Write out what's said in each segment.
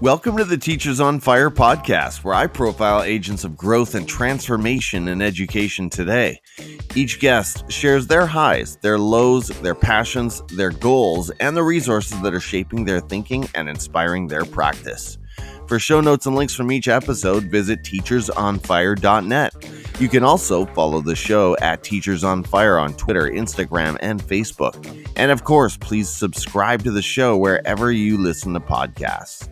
Welcome to the Teachers on Fire podcast, where I profile agents of growth and transformation in education today. Each guest shares their highs, their lows, their passions, their goals, and the resources that are shaping their thinking and inspiring their practice. For show notes and links from each episode, visit teachersonfire.net. You can also follow the show at Teachers on Fire on Twitter, Instagram, and Facebook. And of course, please subscribe to the show wherever you listen to podcasts.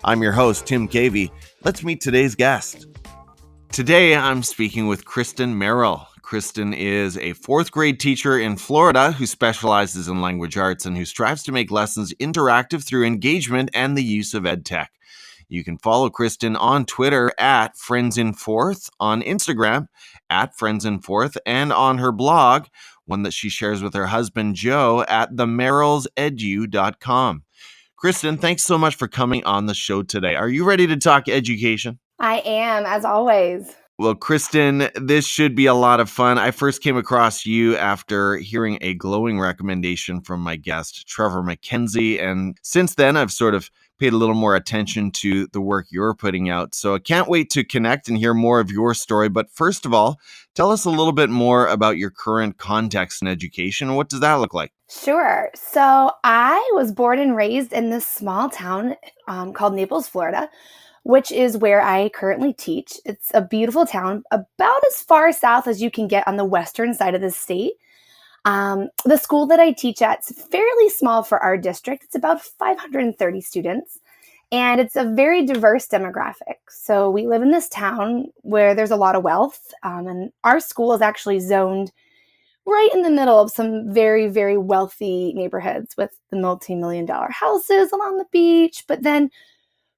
I'm your host, Tim Cavey. Let's meet today's guest. Today, I'm speaking with Kristin Merrill. Kristin is a fourth grade teacher in Florida who specializes in language arts and who strives to make lessons interactive through engagement and the use of edtech. You can follow Kristin on Twitter at Friends in Fourth, on Instagram at Friends in Fourth, and on her blog, one that she shares with her husband, Joe, at 𝔸𝕟𝕕𝕪 Kristin, thanks so much for coming on the show today. Are you ready to talk education? I am, as always. Well, Kristin, this should be a lot of fun. I first came across you after hearing a glowing recommendation from my guest, Trevor McKenzie. And since then, I've sort of paid a little more attention to the work you're putting out. So I can't wait to connect and hear more of your story. But first of all, tell us a little bit more about your current context in education. What does that look like? Sure. So I was born and raised in this small town called Naples, Florida, which is where I currently teach. It's a beautiful town, about as far south as you can get on the western side of the state. The school that I teach at is fairly small for our district. It's about 530 students, and it's a very diverse demographic. So we live in this town where there's a lot of wealth, and our school is actually zoned right in the middle of some very, very wealthy neighborhoods with the multi-million-dollar houses along the beach. But then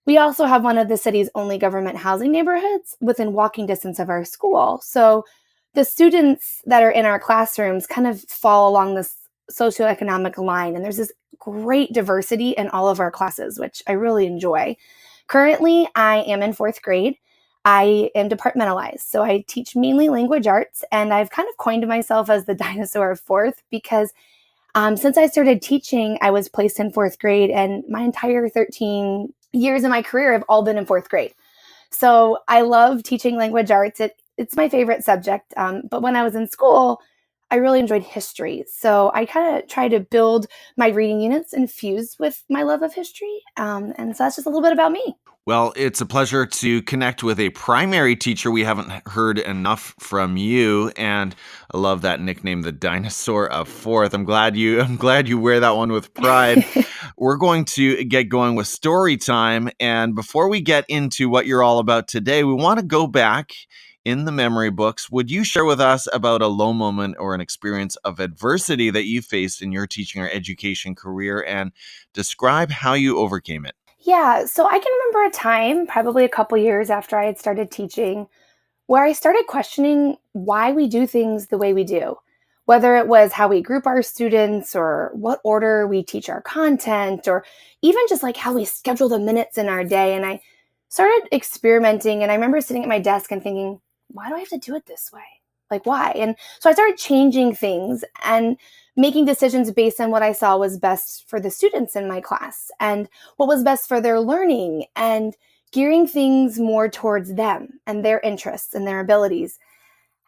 we also have one of the city's only government housing neighborhoods within walking distance of our school. So the students that are in our classrooms kind of fall along this socioeconomic line. And there's this great diversity in all of our classes, which I really enjoy. Currently, I am in fourth grade. I am departmentalized, so I teach mainly language arts, and I've kind of coined myself as the dinosaur of fourth because since I started teaching, I was placed in fourth grade, and my entire 13 years of my career have all been in fourth grade. So I love teaching language arts. It's my favorite subject, but when I was in school, I really enjoyed history. So I kind of try to build my reading units infused with my love of history, and so that's just a little bit about me. Well, it's a pleasure to connect with a primary teacher. We haven't heard enough from you, and I love that nickname, the dinosaur of fourth. I'm glad you wear that one with pride. We're going to get going with story time, and before we get into what you're all about today, we want to go back in the memory books. Would you share with us about a low moment or an experience of adversity that you faced in your teaching or education career, and describe how you overcame it? Yeah, so I can remember a time, probably a couple years after I had started teaching, where I started questioning why we do things the way we do, whether it was how we group our students or what order we teach our content, or even just like how we schedule the minutes in our day. And I started experimenting, and I remember sitting at my desk and thinking, why do I have to do it this way? Like, why? And so I started changing things and making decisions based on what I saw was best for the students in my class and what was best for their learning, and gearing things more towards them and their interests and their abilities.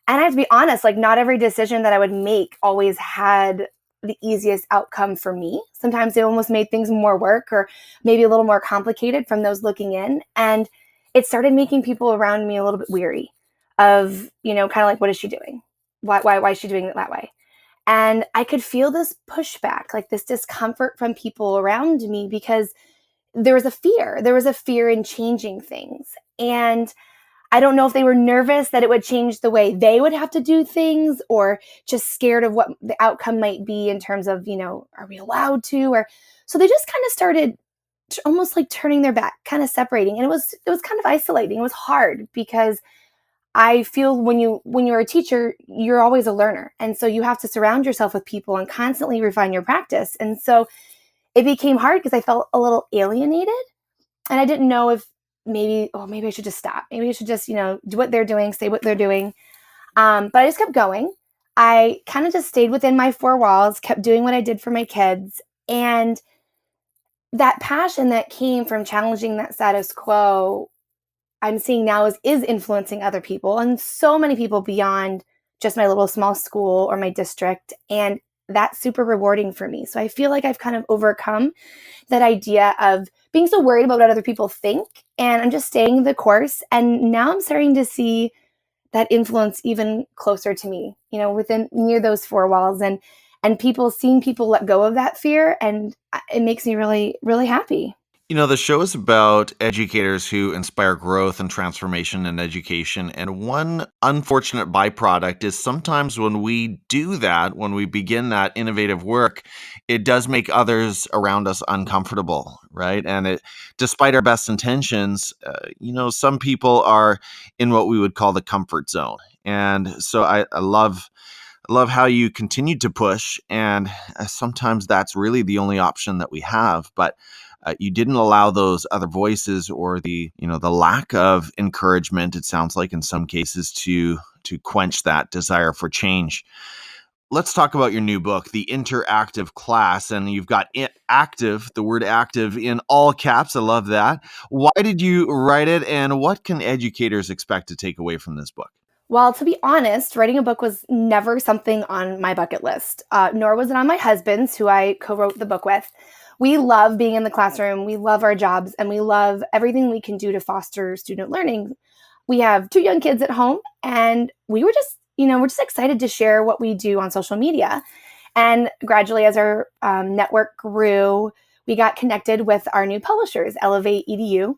And I have to be honest, like, not every decision that I would make always had the easiest outcome for me. Sometimes it almost made things more work or maybe a little more complicated from those looking in. And it started making people around me a little bit weary of, kind of like, what is she doing? Why is she doing it that way? And I could feel this pushback, like this discomfort from people around me, because there was a fear. There was a fear in changing things. And I don't know if they were nervous that it would change the way they would have to do things, or just scared of what the outcome might be in terms of, are we allowed to? Or so they just kind of started almost like turning their back, kind of separating. And it was kind of isolating. It was hard because I feel when you're a teacher, you're always a learner. And so you have to surround yourself with people and constantly refine your practice. And so it became hard because I felt a little alienated, and I didn't know if maybe I should just stop. Maybe I should just, do what they're doing, say what they're doing. But I just kept going. I kind of just stayed within my four walls, kept doing what I did for my kids. And that passion that came from challenging that status quo, I'm seeing now is influencing other people, and so many people beyond just my little small school or my district. And that's super rewarding for me. So I feel like I've kind of overcome that idea of being so worried about what other people think. And I'm just staying the course. And now I'm starting to see that influence even closer to me, within near those four walls, and seeing people let go of that fear. And it makes me really, really happy. The show is about educators who inspire growth and transformation in education. And one unfortunate byproduct is sometimes when we do that, when we begin that innovative work, it does make others around us uncomfortable, right? And despite our best intentions, some people are in what we would call the comfort zone. And so I love how you continue to push, and sometimes that's really the only option that we have. But you didn't allow those other voices or the lack of encouragement, it sounds like in some cases, to quench that desire for change. Let's talk about your new book, The Interactive Class, and you've got the word active in all caps. I love that. Why did you write it, and what can educators expect to take away from this book? Well, to be honest, writing a book was never something on my bucket list, nor was it on my husband's, who I co-wrote the book with. We love being in the classroom, we love our jobs, and we love everything we can do to foster student learning. We have two young kids at home, and we're just excited to share what we do on social media. And gradually, as our network grew, we got connected with our new publishers, Elevate EDU.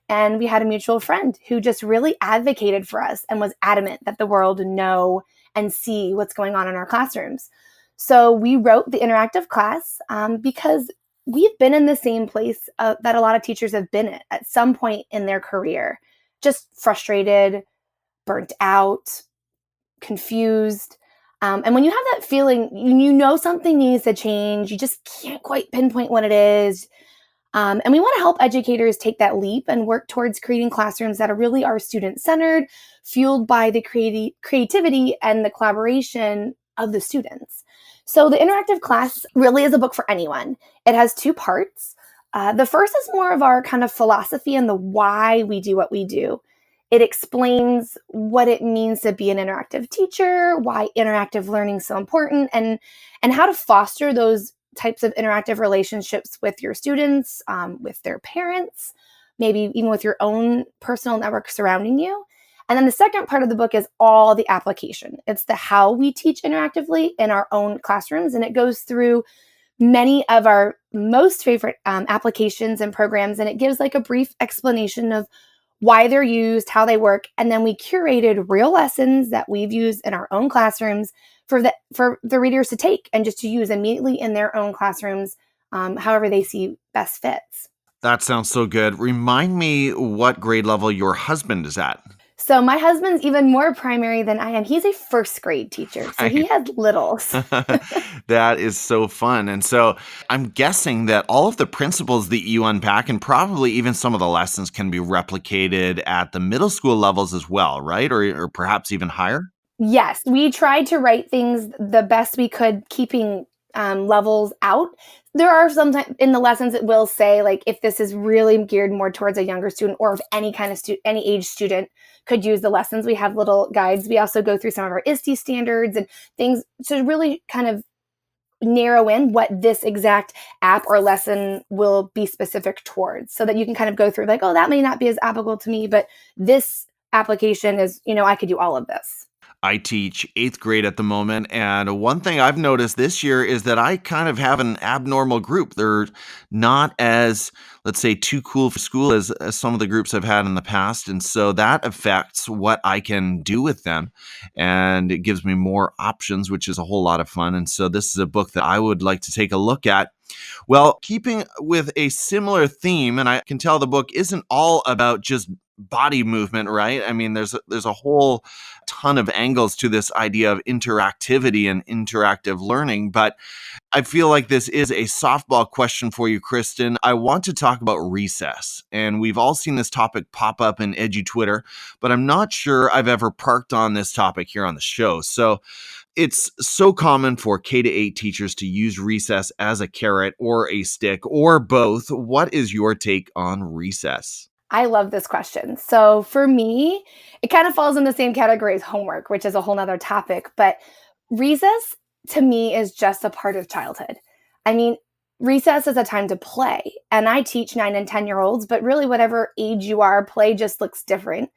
And we had a mutual friend who just really advocated for us and was adamant that the world know and see what's going on in our classrooms. So we wrote The Interactive Class because we've been in the same place that a lot of teachers have been at some point in their career, just frustrated, burnt out, confused. And when you have that feeling, something needs to change. You just can't quite pinpoint what it is. And we want to help educators take that leap and work towards creating classrooms that really are student-centered, fueled by the creativity and the collaboration of the students. So the Interactive Class really is a book for anyone. It has two parts. The first is more of our kind of philosophy and the why we do what we do. It explains what it means to be an interactive teacher, why interactive learning is so important, and how to foster those types of interactive relationships with your students, with their parents, maybe even with your own personal network surrounding you. And then the second part of the book is all the application. It's the how we teach interactively in our own classrooms. And it goes through many of our most favorite applications and programs. And it gives like a brief explanation of why they're used, how they work. And then we curated real lessons that we've used in our own classrooms for the readers to take and just to use immediately in their own classrooms, however they see best fits. That sounds so good. Remind me what grade level your husband is at. So my husband's even more primary than I am. He's a first grade teacher, so he has littles. That is so fun. And so I'm guessing that all of the principles that you unpack, and probably even some of the lessons, can be replicated at the middle school levels as well, right? Or perhaps even higher? Yes, we tried to write things the best we could, keeping levels out. There are sometimes in the lessons it will say, like, if this is really geared more towards a younger student, or if any kind of any age student could use the lessons. We have little guides. We also go through some of our ISTE standards and things to really kind of narrow in what this exact app or lesson will be specific towards, so that you can kind of go through like, oh, that may not be as applicable to me, but this application is, I could do all of this. I teach 8th grade at the moment, and one thing I've noticed this year is that I kind of have an abnormal group. They're not as, let's say, too cool for school as some of the groups I've had in the past, and so that affects what I can do with them, and it gives me more options, which is a whole lot of fun. And so this is a book that I would like to take a look at. Well, keeping with a similar theme, and I can tell the book isn't all about just body movement, right? I mean, there's a whole ton of angles to this idea of interactivity and interactive learning, but I feel like this is a softball question for you, Krstin. I want to talk about recess, and we've all seen this topic pop up in Edu Twitter, but I'm not sure I've ever parked on this topic here on the show. So It's so common for K to 8 teachers to use recess as a carrot or a stick or both. What is your take on recess? I love this question. So for me, it kind of falls in the same category as homework, which is a whole nother topic. But recess to me is just a part of childhood. I mean, recess is a time to play. And I teach 9 and 10-year-olds, but really, whatever age you are, play just looks different.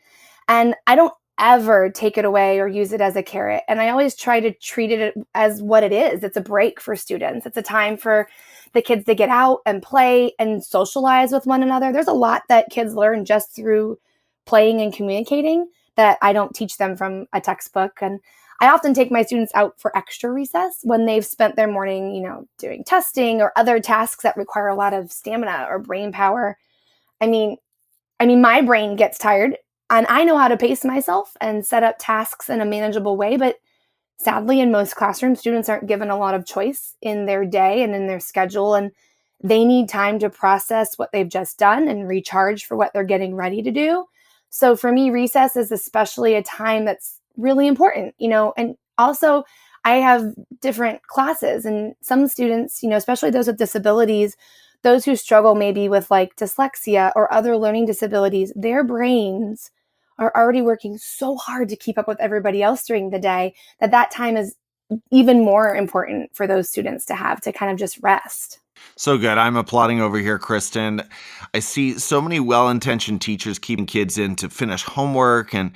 And I don't ever take it away or use it as a carrot. And I always try to treat it as what it is. It's a break for students. It's a time for the kids to get out and play and socialize with one another. There's a lot that kids learn just through playing and communicating that I don't teach them from a textbook. And I often take my students out for extra recess when they've spent their morning, doing testing or other tasks that require a lot of stamina or brain power. I mean, my brain gets tired and I know how to pace myself and set up tasks in a manageable way. But sadly, in most classrooms, students aren't given a lot of choice in their day and in their schedule. And they need time to process what they've just done and recharge for what they're getting ready to do. So for me, recess is especially a time that's really important, and also I have different classes and some students, especially those with disabilities, those who struggle maybe with like dyslexia or other learning disabilities, their brains are already working so hard to keep up with everybody else during the day that time is even more important for those students to have to kind of just rest. So good. I'm applauding over here, Krstin. I see so many well-intentioned teachers keeping kids in to finish homework and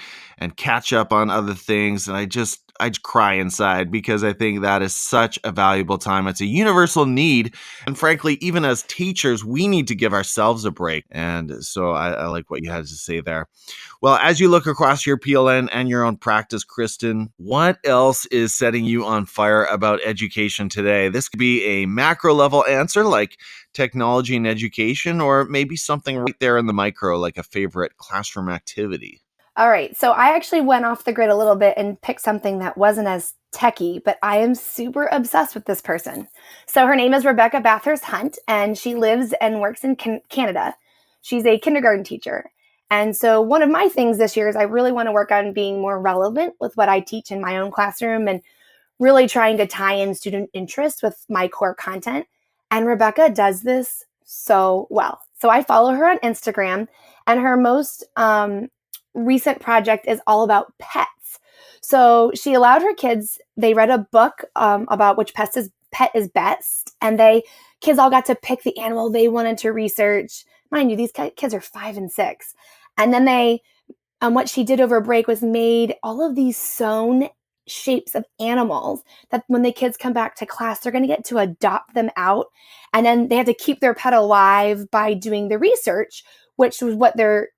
catch up on other things, and I just cry inside because I think that is such a valuable time. It's a universal need, and frankly, even as teachers, we need to give ourselves a break. And so I like what you had to say there. Well, as you look across your PLN and your own practice, Krstin, what else is setting you on fire about education today? This could be a macro level answer like technology and education, or maybe something right there in the micro, like a favorite classroom activity. All right. So I actually went off the grid a little bit and picked something that wasn't as techie, but I am super obsessed with this person. So her name is Rebecca Bathurst-Hunt, and she lives and works in Canada. She's a kindergarten teacher. And so one of my things this year is I really want to work on being more relevant with what I teach in my own classroom and really trying to tie in student interest with my core content. And Rebecca does this so well. So I follow her on Instagram, and her most recent project is all about pets. So she allowed her kids, they read a book about which pet is best, and kids all got to pick the animal they wanted to research. Mind you, these kids are 5 and 6. And then what she did over break was made all of these sewn shapes of animals that when the kids come back to class, they're going to get to adopt them out. And then they have to keep their pet alive by doing the research, which is what their,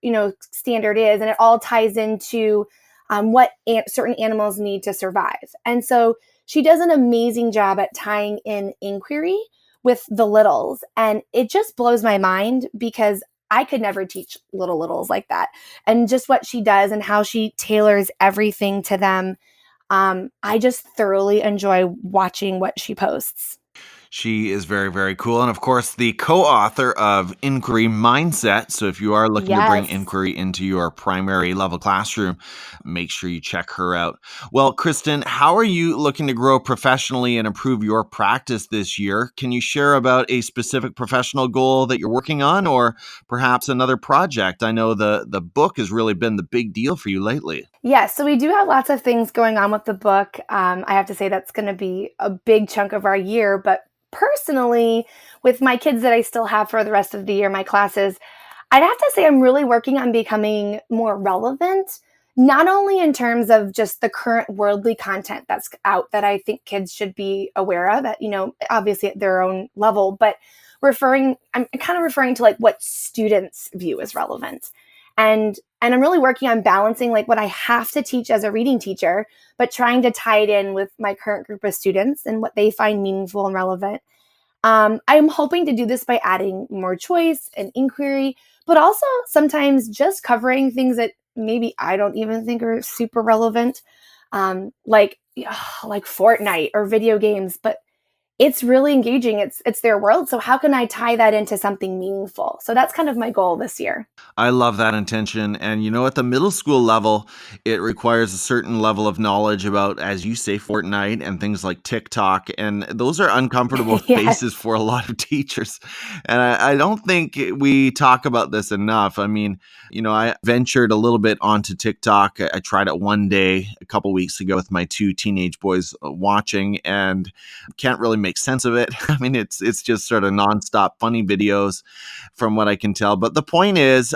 standard is. And it all ties into what certain animals need to survive. And so she does an amazing job at tying in inquiry with the littles. And it just blows my mind because I could never teach littles like that. And just what she does and how she tailors everything to them. I just thoroughly enjoy watching what she posts. She is very, very cool. And of course, the co-author of Inquiry Mindset. So if you are looking to bring Yes. inquiry into your primary level classroom, make sure you check her out. Well, Krstin, how are you looking to grow professionally and improve your practice this year? Can you share about a specific professional goal that you're working on, or perhaps another project? I know the book has really been the big deal for you lately. Yeah, so we do have lots of things going on with the book. I have to say that's going to be a big chunk of our year, but personally, with my kids that I still have for the rest of the year, my classes, I'd have to say I'm really working on becoming more relevant, not only in terms of just the current worldly content that's out that I think kids should be aware of at, obviously at their own level, but I'm kind of referring to like what students view as relevant. And I'm really working on balancing like what I have to teach as a reading teacher, but trying to tie it in with my current group of students and what they find meaningful and relevant. I'm hoping to do this by adding more choice and inquiry, but also sometimes just covering things that maybe I don't even think are super relevant, like Fortnite or video games. But it's really engaging. It's their world. So how can I tie that into something meaningful? So that's kind of my goal this year. I love that intention. And at the middle school level, it requires a certain level of knowledge about, as you say, Fortnite and things like TikTok. And those are uncomfortable Yes. spaces for a lot of teachers. And I don't think we talk about this enough. I mean, I ventured a little bit onto TikTok. I tried it one day a couple weeks ago with my two teenage boys watching, and can't really make sense of it. I mean, it's just sort of nonstop funny videos from what I can tell. But the point is,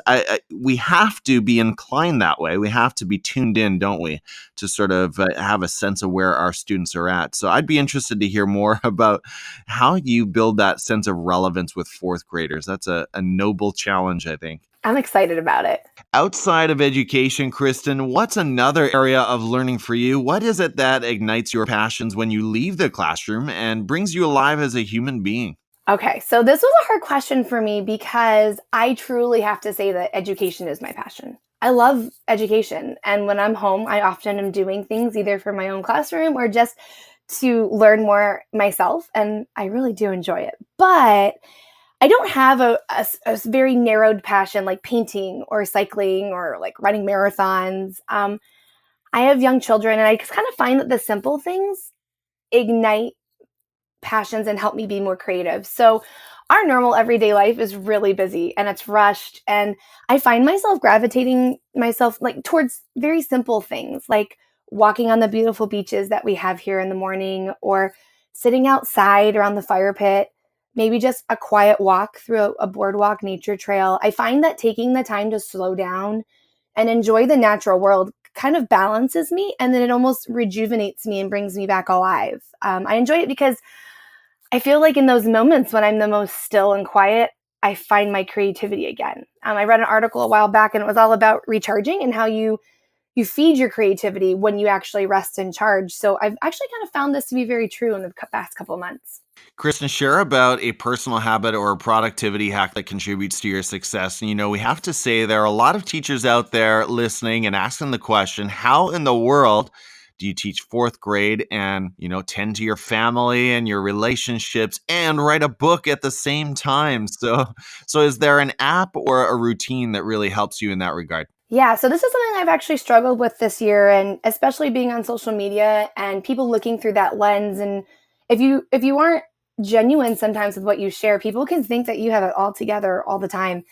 we have to be inclined that way. We have to be tuned in, don't we, to sort of have a sense of where our students are at. So I'd be interested to hear more about how you build that sense of relevance with fourth graders. That's a noble challenge, I think. I'm excited about it. Outside of education, Krstin, what's another area of learning for you? What is it that ignites your passions when you leave the classroom and brings you alive as a human being? Okay, so this was a hard question for me because I truly have to say that education is my passion. I love education. And when I'm home, I often am doing things either for my own classroom or just to learn more myself. And I really do enjoy it. But I don't have a very narrowed passion like painting or cycling or like running marathons. I have young children, and I just kind of find that the simple things ignite passions and help me be more creative. So our normal everyday life is really busy and it's rushed, and I find myself gravitating myself like towards very simple things like walking on the beautiful beaches that we have here in the morning, or sitting outside around the fire pit, maybe just a quiet walk through a boardwalk nature trail. I find that taking the time to slow down and enjoy the natural world kind of balances me, and then it almost rejuvenates me and brings me back alive. I enjoy it because I feel like in those moments when I'm the most still and quiet, I find my creativity again. I read an article a while back, and it was all about recharging and how you feed your creativity when you actually rest and charge. So I've actually kind of found this to be very true in the past couple of months. Krstin, share about a personal habit or a productivity hack that contributes to your success. And we have to say there are a lot of teachers out there listening and asking the question, how in the world do you teach fourth grade and, tend to your family and your relationships and write a book at the same time? So is there an app or a routine that really helps you in that regard? Yeah, so this is something I've actually struggled with this year, and especially being on social media and people looking through that lens. And if you aren't genuine sometimes with what you share, people can think that you have it all together all the time.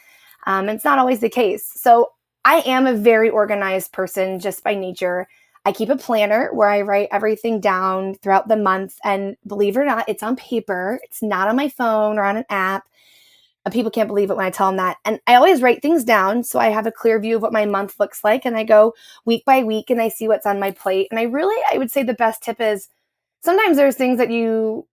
It's not always the case. So I am a very organized person just by nature. I keep a planner where I write everything down throughout the month, and believe it or not, it's on paper. It's not on my phone or on an app. And people can't believe it when I tell them that. And I always write things down so I have a clear view of what my month looks like. And I go week by week and I see what's on my plate. And I would say the best tip is sometimes there's things that you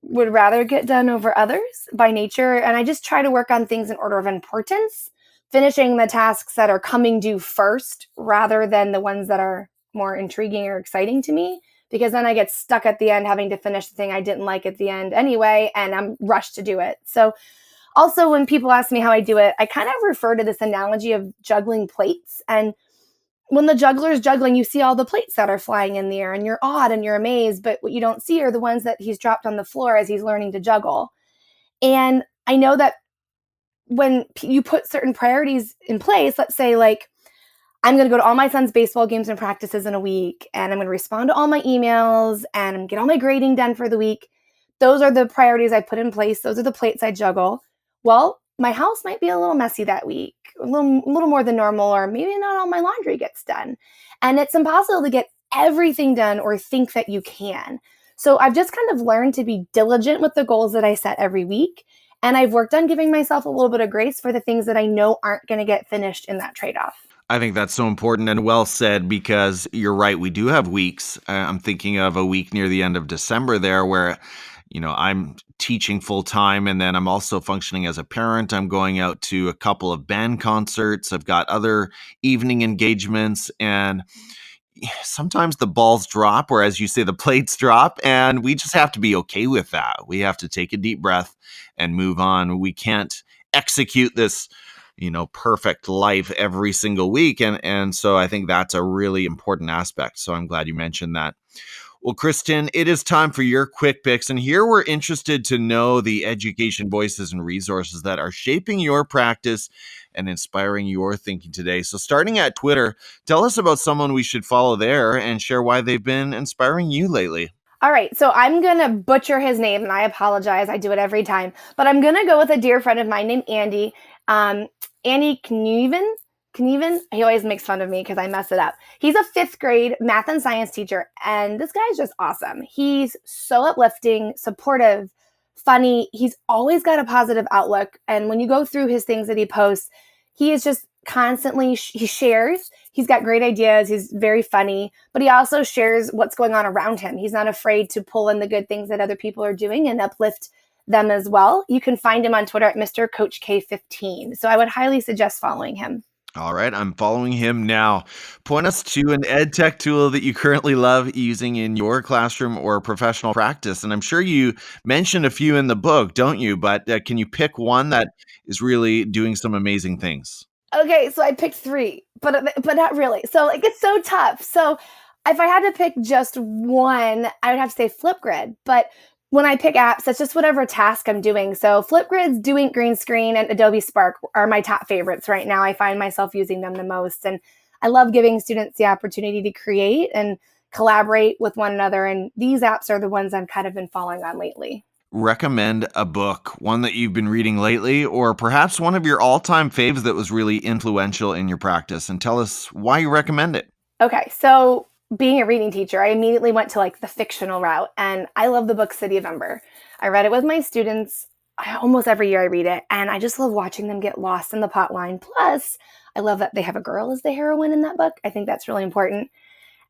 would rather get done over others by nature. And I just try to work on things in order of importance, finishing the tasks that are coming due first rather than the ones that are more intriguing or exciting to me. Because then I get stuck at the end having to finish the thing I didn't like at the end anyway, and I'm rushed to do it. So also, when people ask me how I do it, I kind of refer to this analogy of juggling plates. And when the juggler's juggling, you see all the plates that are flying in the air, and you're awed and you're amazed. But what you don't see are the ones that he's dropped on the floor as he's learning to juggle. And I know that when you put certain priorities in place, let's say, like, I'm going to go to all my son's baseball games and practices in a week, and I'm going to respond to all my emails, and I'm going to get all my grading done for the week. Those are the priorities I put in place. Those are the plates I juggle. Well, my house might be a little messy that week, a little more than normal, or maybe not all my laundry gets done. And it's impossible to get everything done or think that you can. So I've just kind of learned to be diligent with the goals that I set every week. And I've worked on giving myself a little bit of grace for the things that I know aren't going to get finished in that trade-off. I think that's so important and well said, because you're right. We do have weeks. I'm thinking of a week near the end of December there where, I'm teaching full time, and then I'm also functioning as a parent. I'm going out to a couple of band concerts. I've got other evening engagements, and sometimes the balls drop, or as you say, the plates drop, and we just have to be okay with that. We have to take a deep breath and move on. We can't execute this perfect life every single week. And so I think that's a really important aspect. So I'm glad you mentioned that. Well, Krstin, it is time for your quick picks. And here we're interested to know the education voices and resources that are shaping your practice and inspiring your thinking today. So starting at Twitter, tell us about someone we should follow there and share why they've been inspiring you lately. All right, so I'm going to butcher his name, and I apologize. I do it every time. But I'm going to go with a dear friend of mine named Andy. Andy Knieven. He always makes fun of me because I mess it up. He's a 5th grade math and science teacher, and this guy's just awesome. He's so uplifting, supportive, funny. He's always got a positive outlook. And when you go through his things that he posts, he is just constantly, he shares. He's got great ideas. He's very funny, but he also shares what's going on around him. He's not afraid to pull in the good things that other people are doing and uplift them as well. You can find him on Twitter at Mr. Coach K15. So I would highly suggest following him. All right, I'm following him now. Point us to an edtech tool that you currently love using in your classroom or professional practice. And I'm sure you mentioned a few in the book, don't you? But can you pick one that is really doing some amazing things? Okay, so I picked 3, but not really. So it's so tough. So if I had to pick just one, I would have to say Flipgrid. But when I pick apps, that's just whatever task I'm doing. So Flipgrid's DoInk green screen and Adobe Spark are my top favorites right now. I find myself using them the most. And I love giving students the opportunity to create and collaborate with one another. And these apps are the ones I've kind of been following on lately. Recommend a book, one that you've been reading lately, or perhaps one of your all-time faves that was really influential in your practice, and tell us why you recommend it. Okay, so being a reading teacher, I immediately went to the fictional route, and I love the book City of Ember. I read it with my students. Almost every year I read it, and I just love watching them get lost in the plot line. Plus, I love that they have a girl as the heroine in that book. I think that's really important.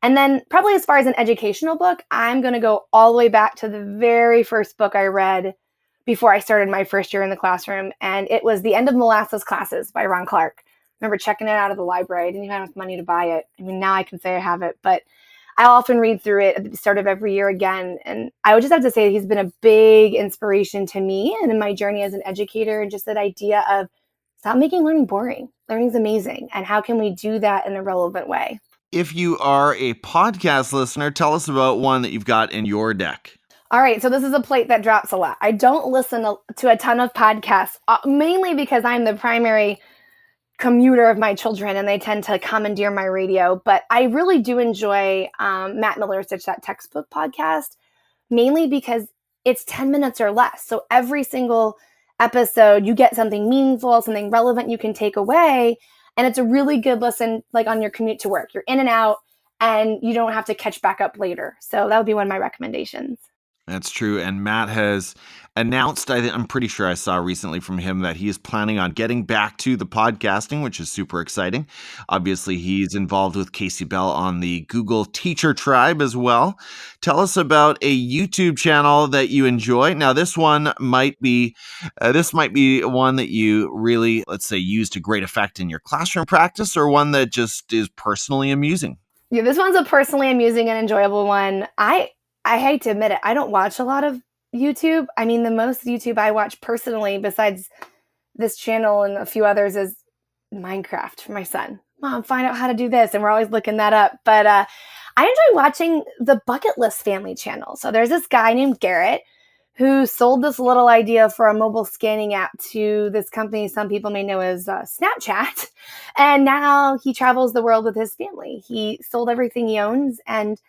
And then probably as far as an educational book, I'm going to go all the way back to the very first book I read before I started my first year in the classroom. And it was The End of Molasses Classes by Ron Clark. I remember checking it out of the library. I didn't even have enough money to buy it. I mean, now I can say I have it, but I often read through it at the start of every year again. And I would just have to say he's been a big inspiration to me and in my journey as an educator, and just that idea of stop making learning boring. Learning's amazing. And how can we do that in a relevant way? If you are a podcast listener, tell us about one that you've got in your deck. All right, so this is a plate that drops a lot. I don't listen to a ton of podcasts, mainly because I'm the primary commuter of my children and they tend to commandeer my radio. But I really do enjoy Matt Miller's Ditch That Textbook podcast, mainly because it's 10 minutes or less. So every single episode, you get something meaningful, something relevant you can take away. And it's a really good listen, on your commute to work. You're in and out, and you don't have to catch back up later. So that would be one of my recommendations. That's true. And Matt has announced, I'm pretty sure I saw recently from him, that he is planning on getting back to the podcasting, which is super exciting. Obviously, he's involved with Casey Bell on the Google Teacher Tribe as well. Tell us about a YouTube channel that you enjoy. Now, this might be one that you really, let's say, use to great effect in your classroom practice, or one that just is personally amusing. Yeah, this one's a personally amusing and enjoyable one. I hate to admit it, I don't watch a lot of YouTube. I mean, the most YouTube I watch personally, besides this channel and a few others, is Minecraft for my son. Mom, find out how to do this. And we're always looking that up. But I enjoy watching the Bucket List Family channel. So there's this guy named Garrett who sold this little idea for a mobile scanning app to this company some people may know as Snapchat. And now he travels the world with his family. He sold everything he owns, and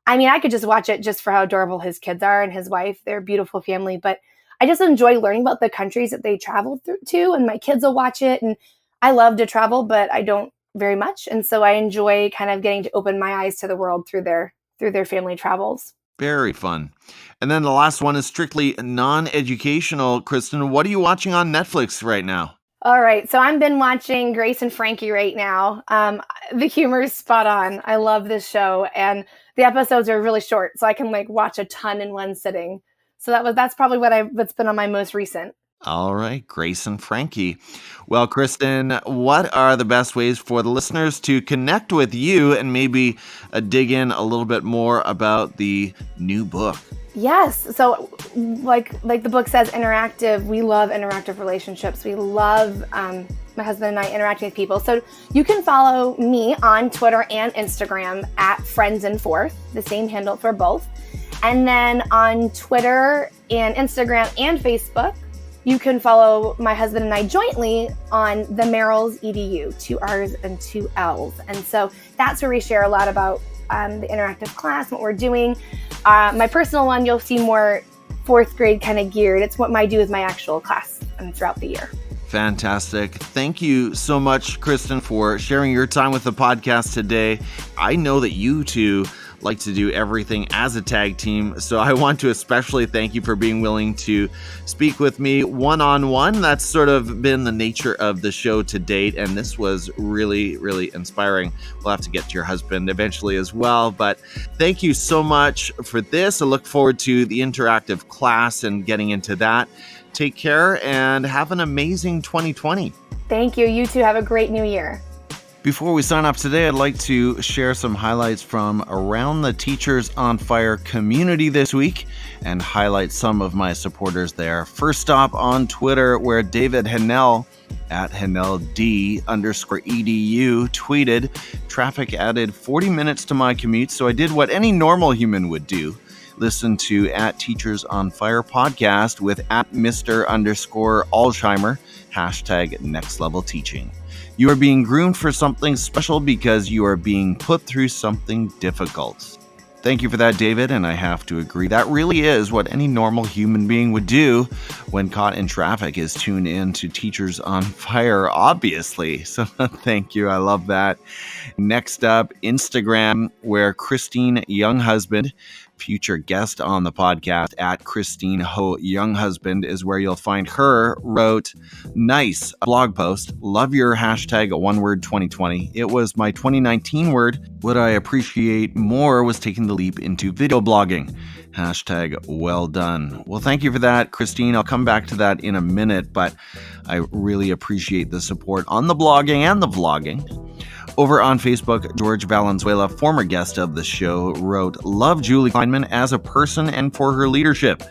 I mean, I could just watch it just for how adorable his kids are and his wife. They're a beautiful family, but I just enjoy learning about the countries that they traveled through to, and my kids will watch it. And I love to travel, but I don't very much. And so I enjoy kind of getting to open my eyes to the world through their family travels. Very fun. And then the last one is strictly non-educational. Krstin, what are you watching on Netflix right now? All right, so I've been watching Grace and Frankie right now. The humor is spot on. I love this show, and the episodes are really short, so I can watch a ton in one sitting. So that's probably what's been on my most recent. All right, Grace and Frankie. Well, Krstin, what are the best ways for the listeners to connect with you and maybe dig in a little bit more about the new book? Yes. So like the book says, interactive. We love interactive relationships. We love my husband and I interacting with people. So you can follow me on Twitter and Instagram at friendsandforth, the same handle for both. And then on Twitter and Instagram and Facebook, you can follow my husband and I jointly on the Merrill's EDU, 2 R's and 2 L's. And so that's where we share a lot about the interactive class, what we're doing. My personal one, you'll see more 4th grade kind of geared. It's what I do with my actual class throughout the year. Fantastic. Thank you so much, Krstin, for sharing your time with the podcast today. I know that you two like to do everything as a tag team, so I want to especially thank you for being willing to speak with me one-on-one. That's sort of been the nature of the show to date, and this was really, really inspiring. We'll have to get to your husband eventually as well, but thank you so much for this. I look forward to the interactive class and getting into that. Take care and have an amazing 2020. Thank you. You too. Have a great new year. Before we sign off today, I'd like to share some highlights from around the Teachers on Fire community this week and highlight some of my supporters there. First stop on Twitter, where David Hennell at HennellD_EDU tweeted, "Traffic added 40 minutes to my commute, so I did what any normal human would do. Listen to at Teachers on Fire podcast with at Mr_Alzheimer, hashtag next level teaching. You are being groomed for something special because you are being put through something difficult." Thank you for that, David, and I have to agree. That really is what any normal human being would do when caught in traffic, is tune in to Teachers on Fire, obviously. So thank you. I love that. Next up, Instagram, where Kristin Younghusband, future guest on the podcast at Kristin Ho Younghusband, is where you'll find her, wrote, "Nice blog post. Love your hashtag one word 2020. It was my 2019 word. What I appreciate more was taking the leap into video blogging. Hashtag well done." Well, thank you for that, Kristin. I'll come back to that in a minute, but I really appreciate the support on the blogging and the vlogging. Over on Facebook, George Valenzuela, former guest of the show, wrote, "Love Julie Kleinman as a person and for her leadership."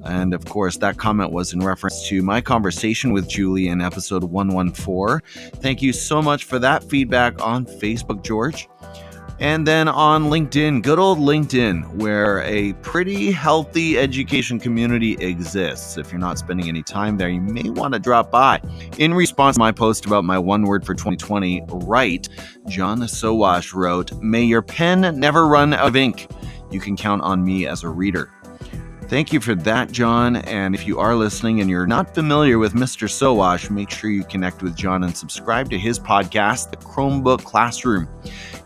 And of course, that comment was in reference to my conversation with Julie in episode 114. Thank you so much for that feedback on Facebook, George. And then on LinkedIn, good old LinkedIn, where a pretty healthy education community exists. If you're not spending any time there, you may want to drop by. In response to my post about my one word for 2020, right, John Sowash wrote, "May your pen never run out of ink. You can count on me as a reader." Thank you for that, John. And if you are listening and you're not familiar with Mr. Sowash, make sure you connect with John and subscribe to his podcast, The Chromebook Classroom,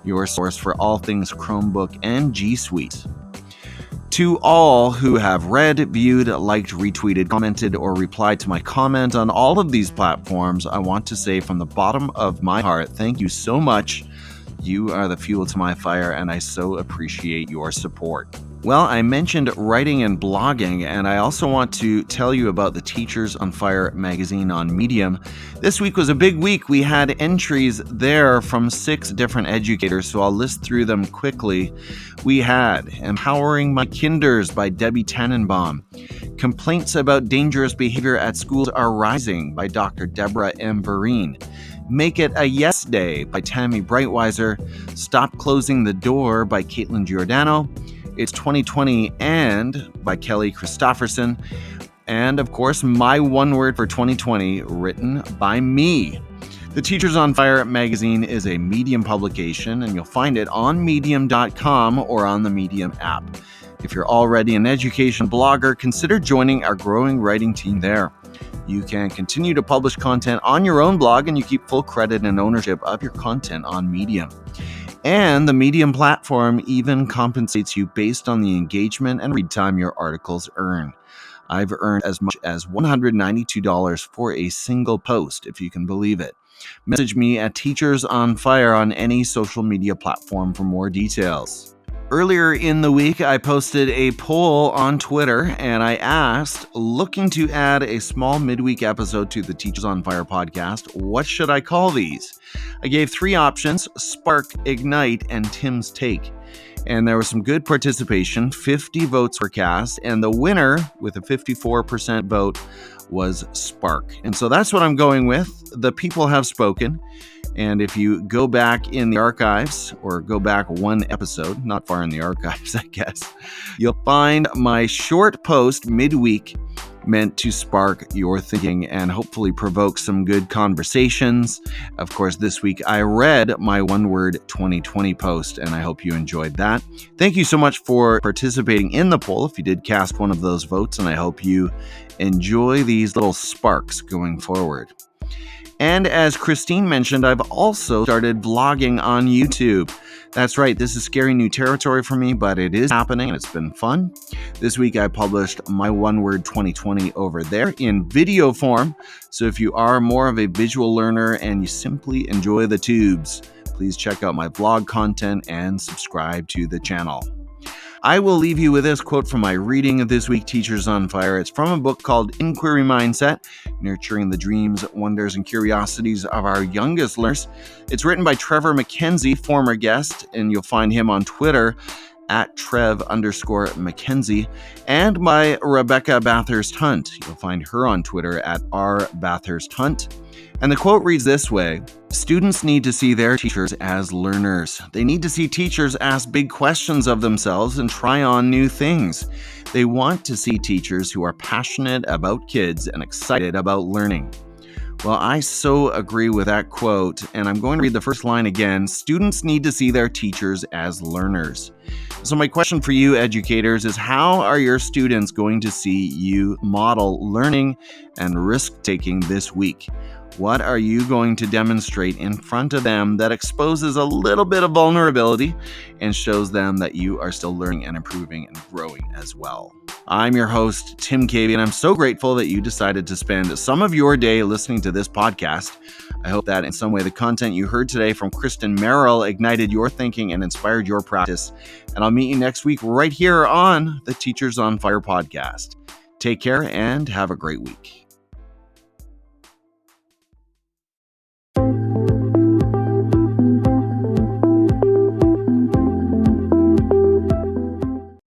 your source for all things Chromebook and G Suite. To all who have read, viewed, liked, retweeted, commented, or replied to my comment on all of these platforms, I want to say from the bottom of my heart, thank you so much. You are the fuel to my fire, and I so appreciate your support. Well, I mentioned writing and blogging, and I also want to tell you about the Teachers on Fire magazine on Medium. This week was a big week. We had entries there from 6 different educators, so I'll list through them quickly. We had Empowering My Kinders by Debbie Tannenbaum, Complaints About Dangerous Behavior at Schools Are Rising by Dr. Deborah M. Vereen, Make It a Yes Day by Tammy Brightweiser, Stop Closing the Door by Caitlin Giordano, It's 2020 and by Kelly Christopherson, and of course, My One Word for 2020, written by me. The Teachers on Fire magazine is a Medium publication, and you'll find it on medium.com or on the Medium app. If you're already an education blogger, consider joining our growing writing team there. You can continue to publish content on your own blog, and you keep full credit and ownership of your content on Medium. And the Medium platform even compensates you based on the engagement and read time your articles earn. I've earned as much as $192 for a single post, if you can believe it. Message me at Teachers on Fire on any social media platform for more details. Earlier in the week, I posted a poll on Twitter, and I asked, looking to add a small midweek episode to the Teachers on Fire podcast, what should I call these? I gave 3 options: Spark, Ignite, and Tim's Take. And there was some good participation. 50 votes were cast, and the winner with a 54% vote was Spark. And so that's what I'm going with. The people have spoken. And if you go back in the archives, or go back one episode, not far in the archives, I guess, you'll find my short post midweek meant to spark your thinking and hopefully provoke some good conversations. Of course, this week I read my One Word 2020 post, and I hope you enjoyed that. Thank you so much for participating in the poll if you did cast one of those votes, and I hope you enjoy these little sparks going forward. And as Krstin mentioned, I've also started vlogging on YouTube. That's right, this is scary new territory for me, but it is happening and it's been fun. This week I published my One Word 2020 over there in video form. So if you are more of a visual learner and you simply enjoy the tubes, please check out my vlog content and subscribe to the channel. I will leave you with this quote from my reading of this week, Teachers on Fire. It's from a book called Inquiry Mindset, Nurturing the Dreams, Wonders, and Curiosities of Our Youngest Learners. It's written by Trevor McKenzie, former guest, and you'll find him on Twitter at @Trev_McKenzie, and by Rebecca Bathurst-Hunt. You'll find her on Twitter at @R_Bathurst-Hunt. And the quote reads this way: students need to see their teachers as learners. They need to see teachers ask big questions of themselves and try on new things. They want to see teachers who are passionate about kids and excited about learning. Well, I so agree with that quote, and I'm going to read the first line again. Students need to see their teachers as learners. So my question for you, educators, is how are your students going to see you model learning and risk-taking this week? What are you going to demonstrate in front of them that exposes a little bit of vulnerability and shows them that you are still learning and improving and growing as well? I'm your host, Tim Cavey, and I'm so grateful that you decided to spend some of your day listening to this podcast. I hope that in some way the content you heard today from Kristin Merrill ignited your thinking and inspired your practice. And I'll meet you next week right here on the Teachers on Fire podcast. Take care and have a great week.